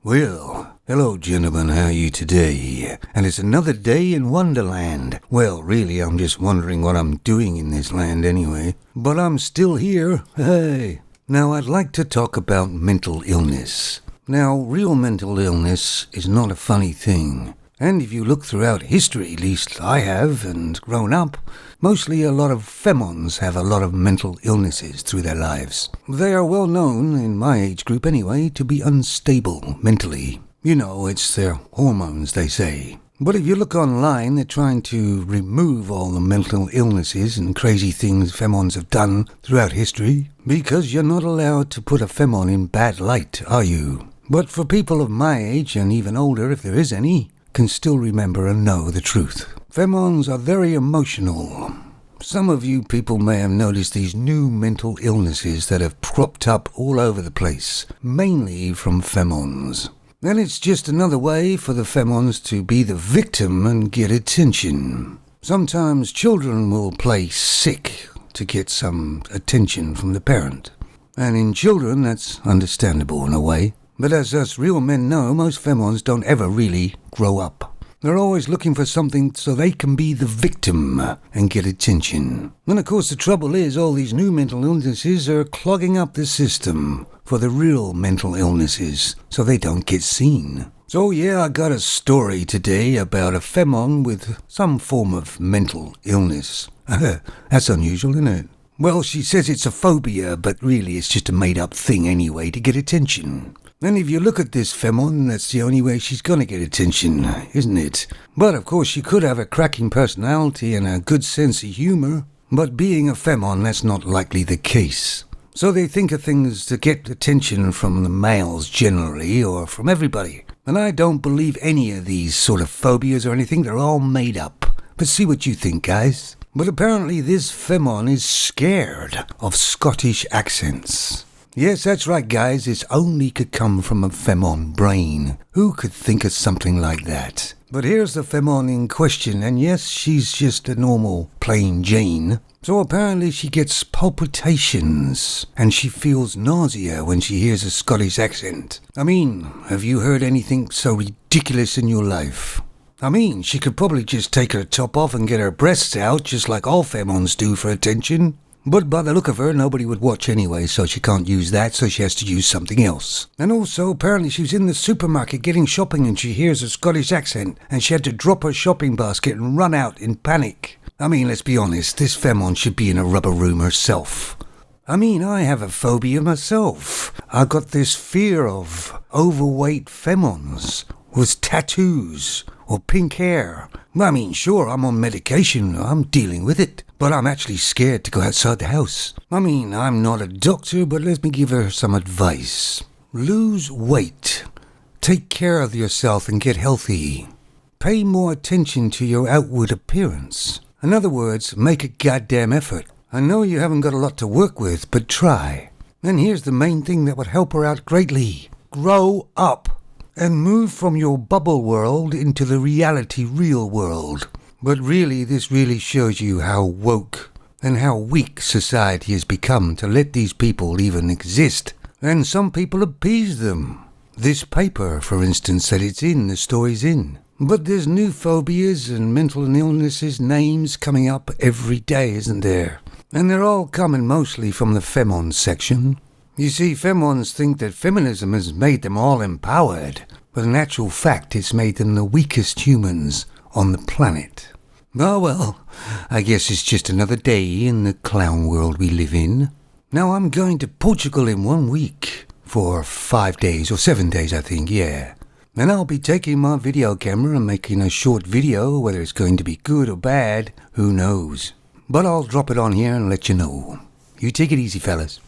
Well, hello gentlemen, how are you today? And it's another day in Wonderland. Well, really, I'm just wondering what I'm doing in this land anyway. But I'm still here, hey. Now, I'd like to talk about mental illness. Now, real mental illness is not a funny thing. And if you look throughout history, at least I have, and grown up, mostly a lot of femons have a lot of mental illnesses through their lives. They are well known, in my age group anyway, to be unstable mentally. You know, it's their hormones, they say. But if you look online, they're trying to remove all the mental illnesses and crazy things femons have done throughout history, because you're not allowed to put a femon in bad light, are you? But for people of my age, and even older if there is any, can still remember and know the truth. Femons are very emotional. Some of you people may have noticed these new mental illnesses that have cropped up all over the place, mainly from femons. And it's just another way for the femons to be the victim and get attention. Sometimes children will play sick to get some attention from the parent. And in children, that's understandable in a way. But as us real men know, most femons don't ever really grow up. They're always looking for something so they can be the victim and get attention. And of course the trouble is all these new mental illnesses are clogging up the system for the real mental illnesses so they don't get seen. So yeah, I got a story today about a femon with some form of mental illness. That's unusual, isn't it? Well, she says it's a phobia, but really it's just a made-up thing anyway to get attention. And if you look at this femon, that's the only way she's gonna get attention, isn't it? But of course she could have a cracking personality and a good sense of humor. But being a femon, that's not likely the case. So they think of things to get attention from the males generally, or from everybody. And I don't believe any of these sort of phobias or anything, they're all made up. But see what you think, guys. But apparently this femon is scared of Scottish accents. Yes, that's right, guys. This only could come from a femon brain. Who could think of something like that? But here's the femon in question, and yes, she's just a normal plain Jane. So apparently she gets palpitations, and she feels nausea when she hears a Scottish accent. I mean, have you heard anything so ridiculous in your life? I mean, she could probably just take her top off and get her breasts out, just like all femons do for attention. But by the look of her, nobody would watch anyway, so she can't use that, so she has to use something else. And also, apparently she was in the supermarket getting shopping and she hears a Scottish accent, and she had to drop her shopping basket and run out in panic. I mean, let's be honest, this femon should be in a rubber room herself. I mean, I have a phobia myself. I got this fear of overweight femons with tattoos or pink hair. I mean, sure, I'm on medication, I'm dealing with it, but I'm actually scared to go outside the house. I mean, I'm not a doctor, but let me give her some advice. Lose weight. Take care of yourself and get healthy. Pay more attention to your outward appearance. In other words, make a goddamn effort. I know you haven't got a lot to work with, but try. And here's the main thing that would help her out greatly. Grow up. And move from your bubble world into the reality real world. But really, this really shows you how woke and how weak society has become to let these people even exist. And some people appease them. This paper, for instance, that it's in, the story's in. But there's new phobias and mental illnesses names coming up every day, isn't there? And they're all coming mostly from the femon section. You see, femons think that feminism has made them all empowered, but in actual fact it's made them the weakest humans on the planet. Oh well, I guess it's just another day in the clown world we live in. Now I'm going to Portugal in 1 week, for 5 days, or 7 days I think, yeah. And I'll be taking my video camera and making a short video, whether it's going to be good or bad, who knows. But I'll drop it on here and let you know. You take it easy, fellas.